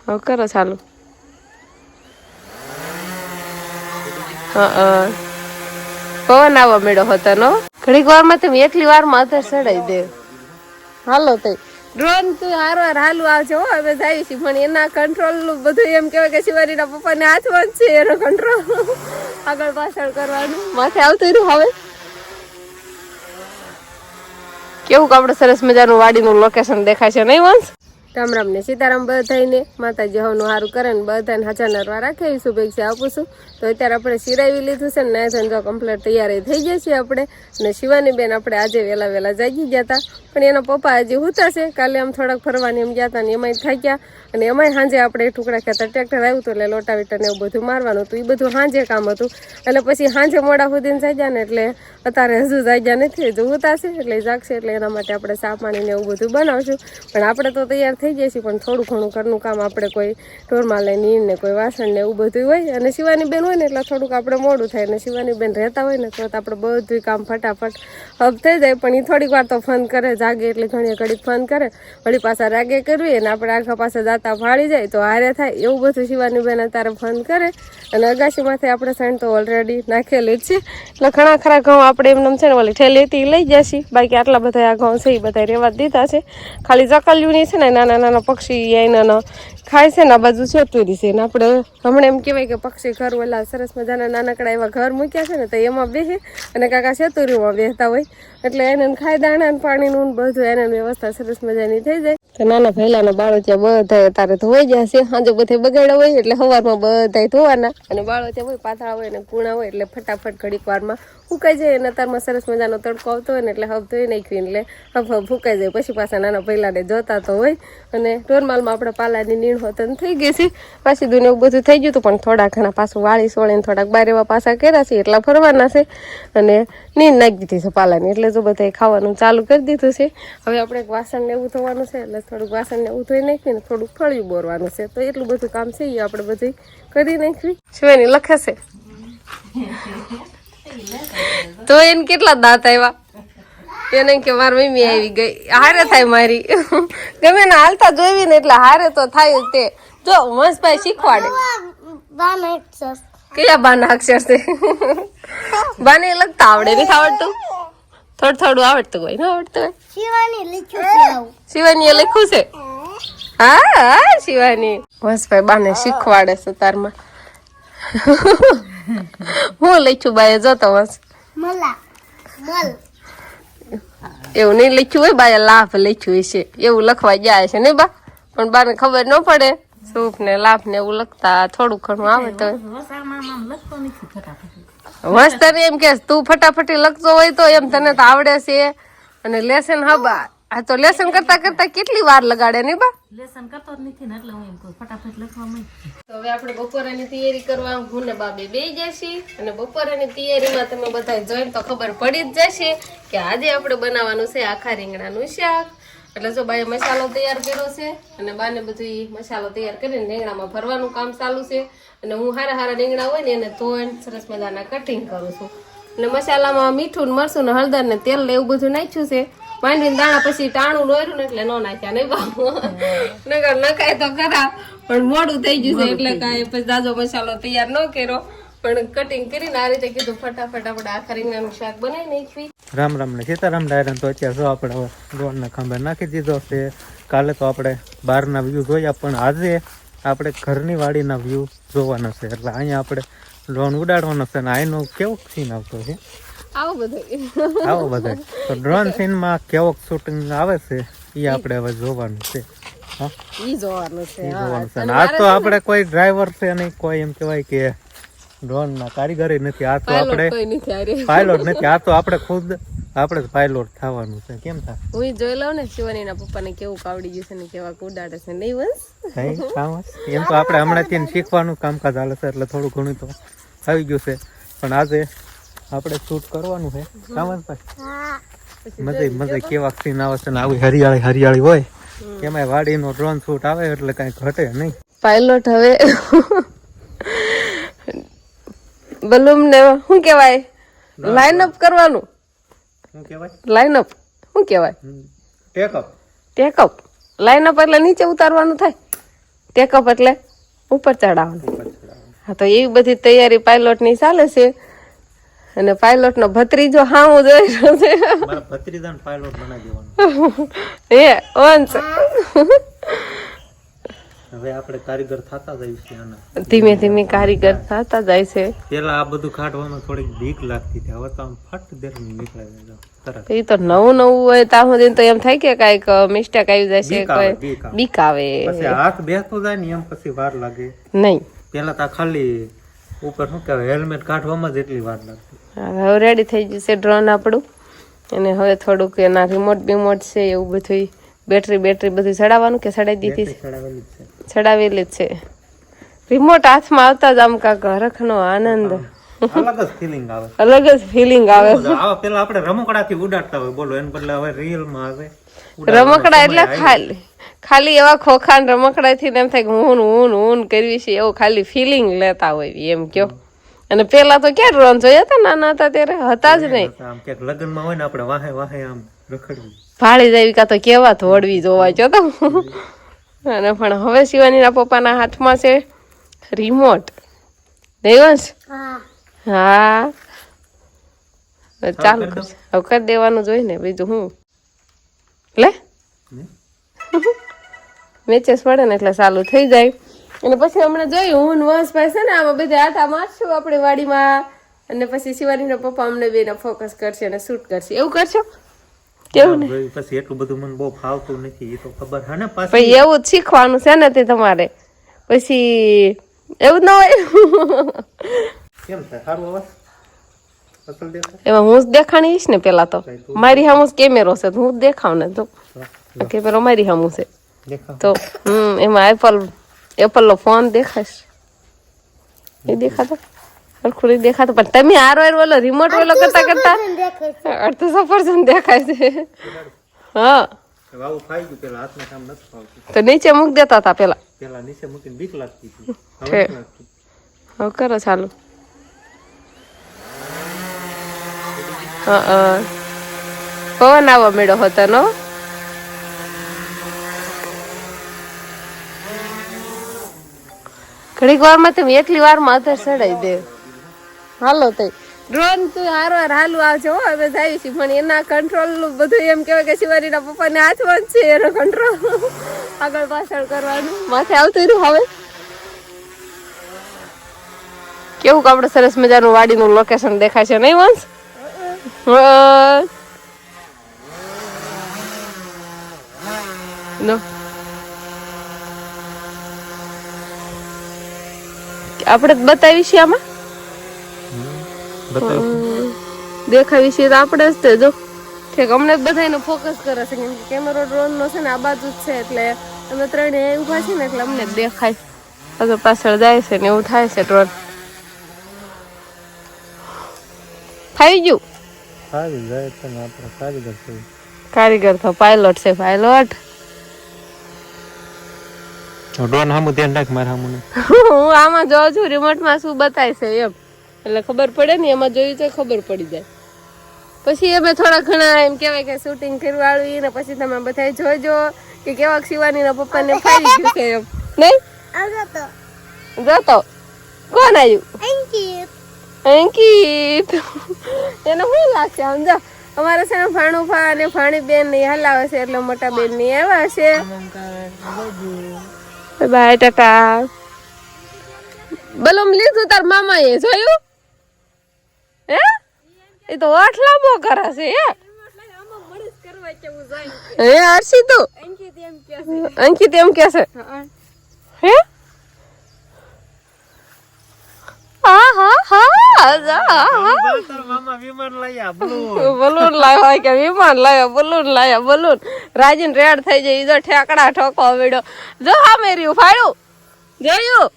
હવે કરો ચાલુ. હા પવન આવવા મેળો હતો નો ઘડીક વારમાં તમે એટલી વારમાં અધર ચડાવી દે. હાલો તઈ ડ્રોન તું હારવાર હાલું આવશે હો હવે જાય છે પણ એના કંટ્રોલ નું બધું એમ કેવાય કે શિવાનીના પપ્પાને હાથમાં જ છે એનો કંટ્રોલ આગળ પાછળ કરવાનું માથે આવતું રહ્યું. હવે કેવું આપડે સરસ મજાનું વાડીનું લોકેશન દેખાય છે નહીં વંશ? રામ રામ ને સીતારામ બધાઈને માતાજી હવનું સારું કરે ને બધાને હાચા નરવા રાખે એવી શુભેચ્છા આપું છું. તો અત્યારે આપણે સિરાવી લીધું છે ને ધંધો કમ્પ્લીટ તૈયારી થઈ જાય છે આપણે. અને શિવાની બેન આપણે આજે વહેલા જાગી ગયા હતા પણ એના પપ્પા હજી હુતા છે. કાલે આમ થોડાક ફરવાની એમ ગયા હતા ને એમાંય થાક્યા અને એમાંય સાંજે આપણે ટુકડા ખેતર ટ્રેક્ટર આવ્યું હતું એટલે લોટાવીટર ને એવું બધું મારવાનું હતું. એ બધું સાંજે કામ હતું એટલે પછી સાંજે મોડા સુધીને જાગ્યા ને એટલે અત્યારે હજુ જાગ્યા નથી, હજુ હુતા છે એટલે જાગશે એટલે એના માટે આપણે ચા પાણી ને એવું બધું બનાવશું. પણ આપણે તો તૈયાર થઈ જાય છે પણ થોડું ઘણું ઘરનું કામ આપણે કોઈ ઢોરમાં લઈને નીર ને કોઈ વાસણ ને એવું બધું હોય અને શિવાની બેન હોય ને એટલે થોડુંક આપણે મોડું થાય અને શિવાની બેન રહેતા હોય ને તો આપણે બધું કામ ફટાફટ હબ થઈ જાય. પણ એ થોડીક વાર તો ફોન કરે, જાગે એટલે ઘણી ઘડીક ફોન કરે, વળી પાછા રાગે કરવી અને આપણે આખા પાસે જાતા ફાળી જાય તો હારે થાય એવું બધું શિવાની બેન અત્યારે ફોન કરે. અને અગાશીમાંથી આપણે સાઈન તો ઓલરેડી નાખેલી જ છે એટલે ઘણા ખરા ઘઉં આપણે એમને છે ને ઓલી ઠેલીથી લઈ જશે. બાકી આટલા બધા આ ઘઉં છે એ બધા રેવા દીધા છે. ખાલી ચકલિયુંની છે ને નાના નાના પક્ષી એના ખાય છે ને આ બાજુ છેતુરી છે ને આપણે હમણાં એમ કહેવાય કે પક્ષી ઘર ઓલા સરસ મજાના નાનકડા એવા ઘર મૂક્યા છે ને તો એમાં બેસે અને કાકા છેતુરીમાં બેસતા હોય એટલે એને ખાય દાણા પાણીનું બધું એને વ્યવસ્થા સરસ મજાની થઈ જાય. તો નાના ભૈલાના બાળો ત્યાં બધા તારે ધોવાઈ જશે. સાંજે બધે બગાડ્યા હોય એટલે સવારમાં બધા ધોવાના અને બાળો ત્યાં હોય પાતળા હોય ને કૂણા હોય એટલે ફટાફટ ઘડીક વારમાં ફૂંકાઈ જાય. અને તારમાં સરસ મજાનો તડકો આવતો હોય ને એટલે હબ ધોઈ નાખવી એટલે હબ ફૂંકાઈ જાય. પછી પાછા નાના ભૈલાને જોતા તો હોય અને ઢોરમાલમાં આપણે પાલાની નીણ હોતન થઈ ગઈ છે. પાછી દૂને એવું બધું થઈ ગયું હતું પણ થોડા ઘણા પાછું વાળી સોળીને થોડાક બાર એવા પાછા કર્યા છે એટલા ફરવાના છે અને નીણ નાખી દીધી છે પાલાની એટલે જો બધાએ ખાવાનું ચાલુ કરી દીધું છે. હવે આપણે વાસણ ને એવું ધોવાનું છે એટલે થોડુંક વાસણ ને એવું ધોઈ નાખીને થોડુંક ફળિયું બોરવાનું છે. તો એટલું બધું કામ છે એ આપણે બધું કરી નાખવી. શિવાની લખે છે તો એને કેટલા દાંત આવ્યા એને કે મારી મમ્મી આવી ગઈ હારે થાય મારી ગમે ને હાલતા જોઈ ને એટલે હારે તો થાય તે. જો મસ્તભાઈ શીખવાડે કયા બાના અક્ષર છે બાને લખતા આવડે નથી આવડતું? થોડું આવડતું હોય ને આવડતું હોય. શિવાની લખ્યું છે હા શિવાની મસ્તભાઈ બાને શીખવાડે છે તારમાં. હું લખ્યું બાએ જોતો મસ્ત એવું નહીં લખ્યું હોય બાએ લાભ લખ્યું છે એવું લખવા જાય છે ને બા પણ બાને ખબર ન પડે સુખ ને લાભ ને એવું લખતા થોડું ઘણું આવે તો વસ્તર એમ કે તું ફટાફટી લખતો હોય તો એમ તને તો આવડે છે અને લેસન હબા આ તો લેસન કરતા કરતા કેટલી વાર લગાડે ને બા લેસન કરતો જ નથી ને એટલે હું એમ કહું ફટાફટ લખવા માંડ. તો હવે આપણે બપોરાની તૈયારી કરવા હું ને બાબે બેસી જશે અને બપોરાની તૈયારીમાં તમે બધા જોઈને તો ખબર પડી જ જશે કે આજે આપણે બનાવવાનું છે આખા રીંગણાનું શાક. એટલે જો બાએ મસાલો તૈયાર કર્યો છે અને બાને બધું મસાલો તૈયાર કરીને રીંગણામાં ભરવાનું કામ ચાલુ છે. અને હું હારા રીંગણા હોય ને એને ધોઈને સરસ મજાના કટિંગ કરું છું. અને મસાલામાં મીઠું મરચું ને હળદર ને તેલ ને એવું બધું નાખ્યું છે. માંડવીને દાણા પછી ટાણું લોર્યું ને એટલે ન નાખ્યા નહીં બાપુ નગર નખાય તો ખરા પણ મોડું થઈ ગયું છે એટલે કાંઈ પછી દાજો મસાલો તૈયાર ન કર્યો પણ કટિંગ કરીને આ રીતે કીધું ફટાફટ આપણે આખા રીંગણાનું શાક બનાવી નાખવી. રામ રામ ને સીતારામ ડાયરન તો અત્યારે જો આપણે હવે ડ્રોનના ખંભે નાખી દીધો છે. કાલે તો આપણે બહારના વ્યૂ જોયા પણ આજે આપણે ઘરની વાડીના વ્યૂ જોવાના છે એટલે અહીંયા આપણે ડ્રોન ઉડાડવાનો છે અને આનો કેવો સીન આવતો છે આવો બધો તો ડ્રોન સીનમાં કેવો શૂટિંગ આવે છે એ આપણે હવે જોવાનું છે. આ તો આપણે કોઈ ડ્રાઈવર છે નહીં કોઈ એમ કહેવાય કે ડ્રોન ના કારીગર નથી. આ તો આપણે પાયલોટ નથી. આ તો આપણે ખુદ આપણે પાયલોટ થવાનું છે. કેમ થાય હું જોઈ લઉં ને શિવાનીના પપ્પાને કેવું આવડી ગયું છે ને કેવા ઉડાડે છે નહીં બસ એમ તો આપણે હમણાં ત્યાં શીખવાનું કામકાજ હાલે છે એટલે થોડું ઘણું તો આવી ગયું છે પણ આજે આપણે શૂટ કરવાનું છે. મજા કેવા સીન આવે છે ને આવી હરિયાળી હોય એમાં વાડીનો ડ્રોન શૂટ આવે એટલે કઈ ઘટે નહીં. પાયલોટ હવે બલૂમ ને શું કેવાય લાઈન અપ કરવાનું. શું કેવાય લાઈન અપ? શું કેવાય? ટેકઅપ. ટેકઅપ લાઈન અપ એટલે નીચે ઉતારવાનું થાય ટેકઅપ એટલે ઉપર ચડાવવાનું. ઉપર ચડાવવાનું. હા, તો એવી બધી તૈયારી પાયલોટની ચાલે છે. અને પાયલોટનો ભત્રીજો હામું જોઈ રહ્યો છે. મારા ભત્રીજાને પાયલોટ બનાવી દેવાનો. હે વંશ હવે આપણે કારીગર થતા જઈએ છીએ આના. ધીમે ધીમે કારીગર થતા જાય છે. પેલા આ બધું કાઢવામાં થોડીક બીક લાગતી હતી, હવે તો આમ ફટ દેખની નીકળાઈ જાય તરત. એ તો નવું નવું હોય ત્યાં સુધી તો એમ થાય કે કાંઈક મિસ્ટેક આવી જાય છે, બીક આવે, કોઈ બીક આવે. પછી હાથ બેસતો જાય ને એમ પછી વાર લાગે નહીં. પેલા તો આ ખાલી ઉપર શું કહેવાય હેલ્મેટ કાઢવામાં જ એટલી વાર લાગતી. હવે રેડી થઈ ગયું છે ડ્રોન આપણું. અને હવે થોડુંક એના રિમોટ બીમોટ છે એવું બધું બેટરી બધું ચડાવવાનું કે ચડાવી દીધી છે? ચડાવેલી જ છે. ચડાવેલી જ છે. રિમોટ હાથમાં આવતા જ આમ કાંક હરખનો આનંદ, અલગ જ ફિલિંગ આવે. અલગ જ ફિલિંગ આવે. આવા પેલા આપણે રમકડાથી ઉડાડતા હોય, બોલો એને બદલે હવે રિયલ માં આવે. રમકડા એટલે ખાલી એવા ખોખાન રમકડાથી એમ થાય કે હું કરવી છે એવું ખાલી ફિલિંગ લેતા હોય એમ કયો. અને પેલા તો ક્યાં ડ્રોન જોયા હતા, નાના હતા ત્યારે હતા જ નહીં. આમ ક્યાંક લગ્નમાં હોય ને આપણે વાહે વાહે આમ રખડવી, ભાળી જાય કાં તો કેવા ધોડવી જોવા જો તો. અને પણ હવે શિવાનીના પપ્પાના હાથમાં છે રિમોટ. દેવંશ હા ચાલુ કરશે. હવે કરી દેવાનું જોઈ ને, બીજું હું લે મેચેસ પડે ને એટલે ચાલુ થઈ જાય. અને પછી હમણાં જોયું હું વંશભાઈ છે ને આમાં બધા આટા મારશું આપણી વાડીમાં. અને પછી શિવાનીના પપ્પા અમને બેને ફોકસ કરશે અને શૂટ કરશે. એવું કરશો? કેવું ને પછી એટલું બધું મને બહુ ફાવતું નથી, એ તો ખબર હે ને. પછી એવું જ શીખવાનું છે ને તે તમારે. પછી એવું ના હોય. કેમ થાય સારું અવાજ અસલ દેખાય? એમાં હું જ દેખાણીશ ને પેલા તો. મારી સામું જ કેમેરો છે તો હું જ દેખાવ ને. તો કેમેરો મારી સામું છે દેખાવ તો એમાં એપલ નો ફોન દેખાશ. એ દેખાતો સરખું નહીં દેખાતું. પણ તમે આરો ઓલો રિમોટ ઓલો કરતા અડધો સફરજન દેખાય છે. હા આવું ખાઈ ગયું. પેલા હાથમાં કામ નથી ફાવતું તો નીચે મૂકી દેતા હતા પેલા. પેલા નીચે મૂકીને બીક લાગતી હતી, હવે નથી લાગતી. હવે કરો ચાલુ. હા પવન આવવા મેળો હતો નો. ઘડીક વારમાં તમે એકલી વારમાં અધર ચડાવી દે. હાલો તો ડ્રોન તું હારવાર હાલું આવશે હો. હવે જાય છે પણ એના કંટ્રોલ બધું એમ કહેવાય કે શિવાનીના પપ્પાને હાથમાં જ છે એનો કંટ્રોલ. આગળ પાછળ કરવાનું માથે આવતું રહ્યું. હવે કેવું આપણે સરસ મજાનું વાડીનું લોકેશન દેખાય છે નહીં વંશ? નો આપણે જ બતાવી છે આમાં, દેખાવી છે તો આપણે જ તે જો ઠીક. અમને જ બધાને ફોકસ કરે છે કેમ કે કેમેરો ડ્રોન નો છે ને આ બાજુ જ છે એટલે અમે ત્રણે ઉભા છીએ ને એટલે અમને જ દેખાય. આગળ પાછળ જાય છે ને એવું થાય છે. ડ્રોન થઈ ગયું. સારી જાય છે ને આપણે કારીગર છે. કારીગર તો પાયલોટ છે. પાયલોટ ડ્રોન સામું ધ્યાન રાખ, મારા સામું નહીં. હું આમાં જોઉં છું રિમોટમાં શું બતાય છે એમ એટલે ખબર પડે ને. એમાં જોયું તો ખબર પડી જાય. પછી અમે થોડા ઘણા એમ કહેવાય કે શૂટિંગ કરવાળું ને પછી તમે બધા જોજો કે કેવા શિવાનીના પપ્પાને ફાડી ગયું છે એમ. નહીં જોતો કોણ આવ્યું? અંકિત. એને શું લાગશે આમ જો અમારે છે ને ભાણુભા અને ભાણી બેન ની હલાવે છે એટલે મોટા બેન ની એવા છે. બાય ટાટા. બલૂમ લીધું તાર મામા એ જોયું હે? એ તો ઓઠ લાંબો કરે છે હે હર્ષી તું? અંકિત એમ કે છે હે? બલૂન લાવ્યા કે વિમાન લાવ્યા? બલૂન લાવ્યા. બલૂન રાજીન રેડ થઈ જાય. જો ઠેકડા ઠોકો વેડો જો હા મેર્યું ફાડ્યું જોયું.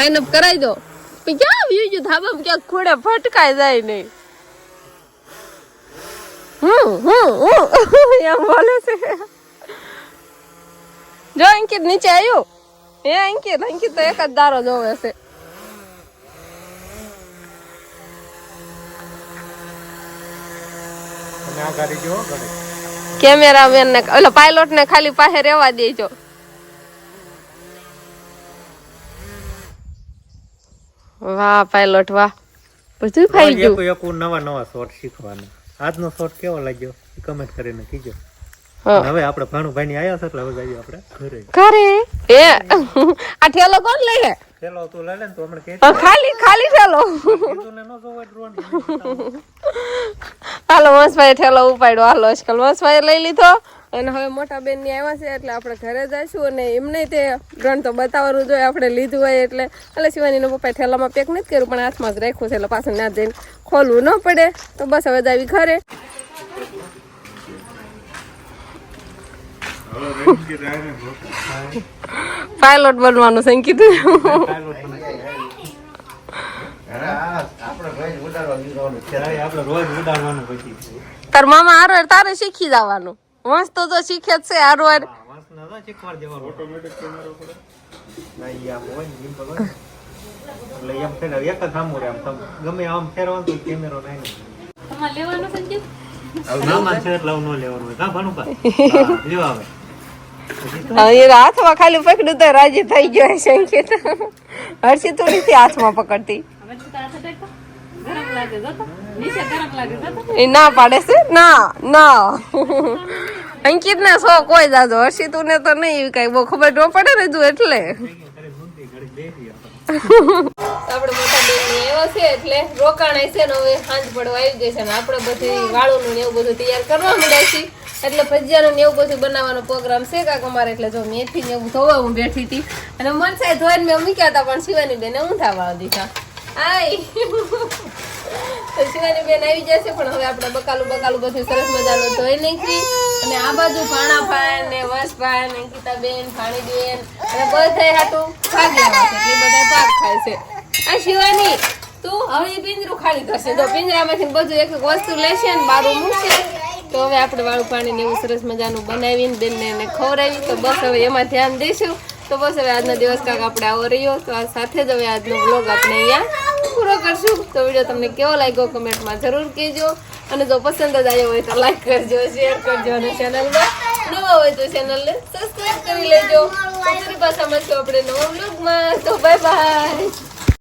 લાઈન અપ કરાવી દો. પણ ક્યાં વ્યુ જો ધાબામાં ક્યાંક ખૂણે ફટકાઈ જાય નહીં. એમ બોલે છે. જો અંકિત નીચે આવ્યો. અંકિત તો એક જ દારો જોવે છે. કેમેરામેન ને ઓલો પાયલોટ ને ખાલી પાસે રહેવા દેજો. વાહ પાયલોટ વાહ. બધું ખાઈ ગયું. નવા શોટ શીખવાના. આજનો શોટ કેવો લાગ્યો કમેન્ટ કરીને કીજો. હવે આપણે ભાણુભાઈ ની આયા છે એટલે હવે જઈએ આપણે ઘરે. એ આ ઠેલો કોણ લઈ લે? ઠેલો તું લઈ લે ને તો હમણાં કે ખાલી ઠેલો. હાલો વંશભાઈ ઠેલો ઉપાડ્યો. હાલો આજકાલ વંશભાઈ લઈ લીધો અને હવે મોટા બેન ની આવ્યા છે એટલે આપણે ઘરે જઈશું. અને એમને તે ડ્રોન તો બતાવવાનું જોઈએ આપણે લીધું હોય એટલે. શિવાની નો પપ્પા ઠેલામાં પેક નથી કર્યું પણ હાથમાં જ રાખ્યું છે એટલે પાછળ ના જઈને ખોલવું ન પડે. તો બસ હવે જાવી ઘરે. પાયલોટ બનવાનું છે કીધું. તાર મામા હારો તારે શીખી જવાનું. વંશ તો શીખે જ છે હારો હાર. ગમે આમ ફેરવાનું કેમેરો લેવાનું છે. હાથમાં ખાલી પકડ્યું તો રાજી થઈ ગયો છે. હર્ષિત તો નથી હાથમાં પકડતી. એ ના પાડે છે. ના અંકિત ને શો કોઈ જાજો. હર્ષિત ને તો નહીં કઈ બહુ ખબર ન પડે ને તું એટલે. આપડે મોટા બેન એવો છે એટલે રોકાણ છે ને હવે સાંજ પડવા આવી ગઈ છે ને આપણે બધી વાળું ને એવું બધું તૈયાર કરવા માંડ્યા છીએ. એટલે ભજીયાનું ને એવું બધું બનાવવાનો પ્રોગ્રામ છે કાક અમારે. એટલે જો મેથી ને એવું ધોવા હું બેઠી હતી અને મનસાઈ ધોઈને મેં મૂક્યા હતા પણ શિવાની બેને ઊંધા વાળા દીધા. આય તો શિવાની બેન આવી જશે પણ હવે આપણે બકાલું બધું સરસ મજાનું ધોઈ નાખી. અને આ બાજુ ભાણાભાઈ ને વંશભાઈ ને અંકિતાબેન ભાણીબેન અને બધા હાટું ભાગ લેવા છે એટલે બધા ભાગ ખાય છે. આ શિવાની તું હવે પિંજરું ખાલી કરશે. તો પિંજરામાંથી બધું એક વસ્તુ લેશે ને બારું મૂકશે. તો હવે આપણે વાળું પાણી ને એવું સરસ મજાનું બનાવીને બેનને ખવડાવી. તો બસ હવે એમાં ધ્યાન દઈશું. તો બસ હવે આજનો દિવસ કાંક આપણે આવો રહ્યો. તો આ સાથે જ હવે આજનો વ્લોગ આપણે અહીંયા પૂરો કરશું. તો વિડીયો તમને કેવો લાગ્યો કમેન્ટમાં જરૂર કહેજો. અને જો પસંદ જ આવ્યો હોય તો લાઈક કરજો, શેર કરજો અને ચેનલમાં નવા હોય તો ચેનલને સબસ્ક્રાઇબ કરી લેજો. તો ફરી પાછા મળશું આપણે નવા વ્લોગમાં. તો બાય બાય.